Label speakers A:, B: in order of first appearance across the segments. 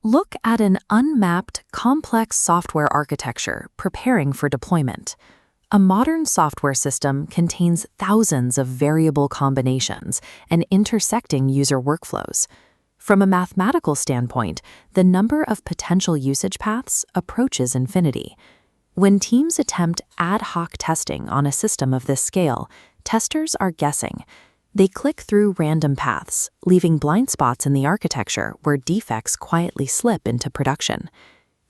A: Look at an unmapped, complex software architecture preparing for deployment. A modern software system contains thousands of variable combinations and intersecting user workflows. From a mathematical standpoint, the number of potential usage paths approaches infinity. When teams attempt ad hoc testing on a system of this scale, testers are guessing. They click through random paths, leaving blind spots in the architecture where defects quietly slip into production.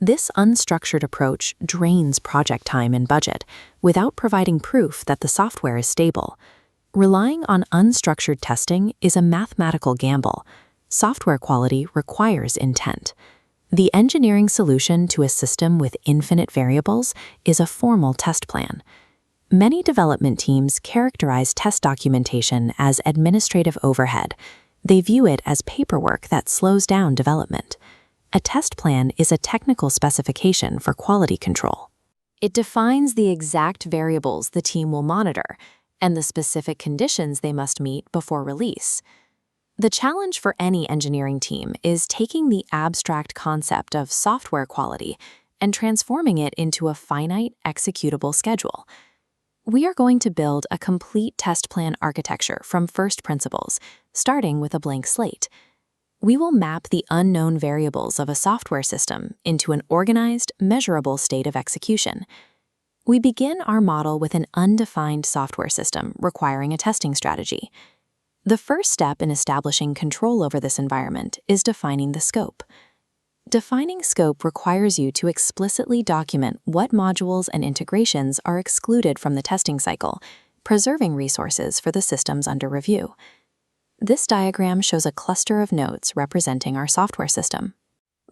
A: This unstructured approach drains project time and budget without providing proof that the software is stable. Relying on unstructured testing is a mathematical gamble. Software quality requires intent. The engineering solution to a system with infinite variables is a formal test plan. Many development teams characterize test documentation as administrative overhead. They view it as paperwork that slows down development. A test plan is a technical specification for quality control. It defines the exact variables the team will monitor and the specific conditions they must meet before release. The challenge for any engineering team is taking the abstract concept of software quality and transforming it into a finite, executable schedule. We are going to build a complete test plan architecture from first principles, starting with a blank slate. We will map the unknown variables of a software system into an organized, measurable state of execution. We begin our model with an undefined software system requiring a testing strategy. The first step in establishing control over this environment is defining the scope. Defining scope requires you to explicitly document what modules and integrations are excluded from the testing cycle, preserving resources for the systems under review. This diagram shows a cluster of nodes representing our software system.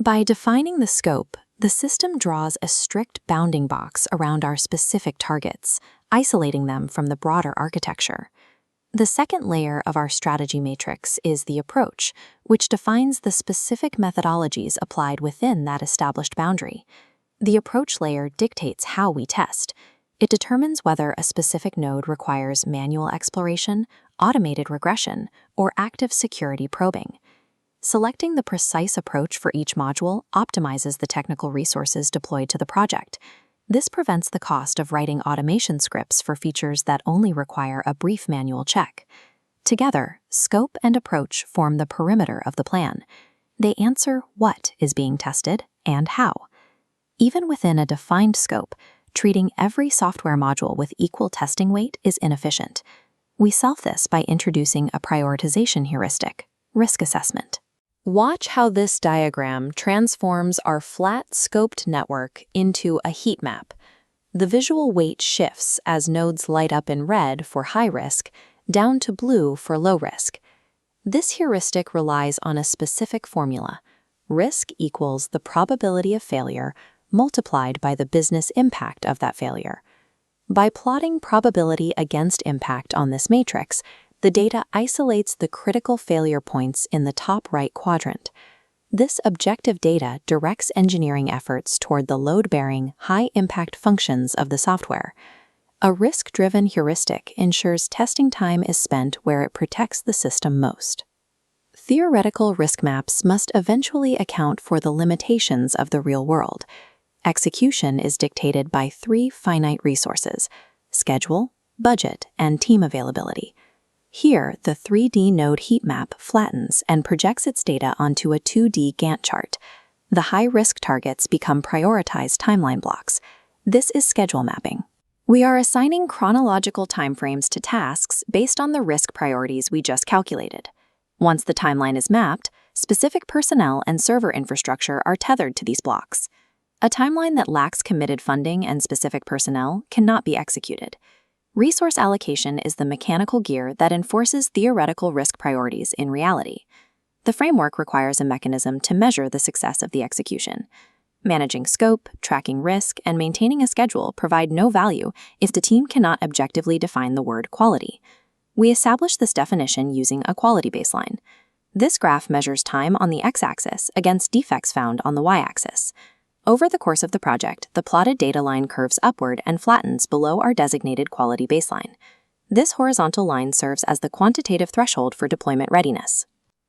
A: By defining the scope, the system draws a strict bounding box around our specific targets, isolating them from the broader architecture. The second layer of our strategy matrix is the approach, which defines the specific methodologies applied within that established boundary. The approach layer dictates how we test. It determines whether a specific node requires manual exploration, automated regression, or active security probing. Selecting the precise approach for each module optimizes the technical resources deployed to the project. This prevents the cost of writing automation scripts for features that only require a brief manual check. Together, scope and approach form the perimeter of the plan. They answer what is being tested and how. Even within a defined scope, treating every software module with equal testing weight is inefficient. We solve this by introducing a prioritization heuristic, risk assessment. Watch how this diagram transforms our flat-scoped network into a heat map. The visual weight shifts as nodes light up in red for high risk, down to blue for low risk. This heuristic relies on a specific formula. Risk equals the probability of failure multiplied by the business impact of that failure. By plotting probability against impact on this matrix, the data isolates the critical failure points in the top right quadrant. This objective data directs engineering efforts toward the load-bearing, high-impact functions of the software. A risk-driven heuristic ensures testing time is spent where it protects the system most. Theoretical risk maps must eventually account for the limitations of the real world. Execution is dictated by three finite resources: schedule, budget, and team availability. Here, the 3D node heat map flattens and projects its data onto a 2D Gantt chart. The high-risk targets become prioritized timeline blocks. This is schedule mapping. We are assigning chronological timeframes to tasks based on the risk priorities we just calculated. Once the timeline is mapped, specific personnel and server infrastructure are tethered to these blocks. A timeline that lacks committed funding and specific personnel cannot be executed. Resource allocation is the mechanical gear that enforces theoretical risk priorities in reality. The framework requires a mechanism to measure the success of the execution. Managing scope, tracking risk, and maintaining a schedule provide no value if the team cannot objectively define the word quality. We establish this definition using a quality baseline. This graph measures time on the x-axis against defects found on the y-axis. Over the course of the project, the plotted data line curves upward and flattens below our designated quality baseline. This horizontal line serves as the quantitative threshold for deployment readiness.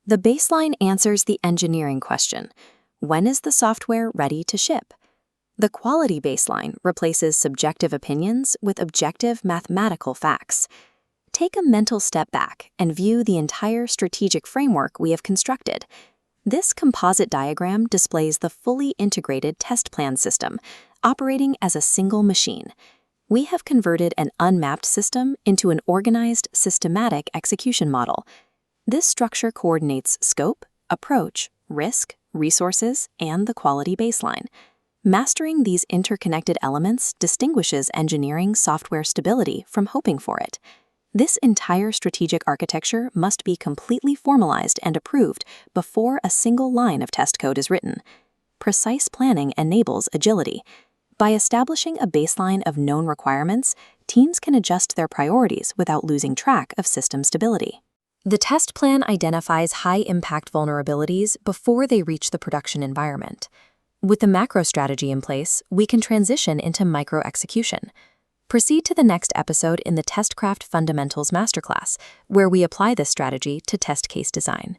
A: The baseline answers the engineering question: When is the software ready to ship? The quality baseline replaces subjective opinions with objective mathematical facts. Take a mental step back and view the entire strategic framework we have constructed. This composite diagram displays the fully integrated test plan system, operating as a single machine. We have converted an unmapped system into an organized, systematic execution model. This structure coordinates scope, approach, risk, resources, and the quality baseline. Mastering these interconnected elements distinguishes engineering software stability from hoping for it. This entire strategic architecture must be completely formalized and approved before a single line of test code is written. Precise planning enables agility. By establishing a baseline of known requirements, teams can adjust their priorities without losing track of system stability. The test plan identifies high-impact vulnerabilities before they reach the production environment. With the macro strategy in place, we can transition into micro-execution. Proceed to the next episode in the Testcraft Fundamentals Masterclass, where we apply this strategy to test case design.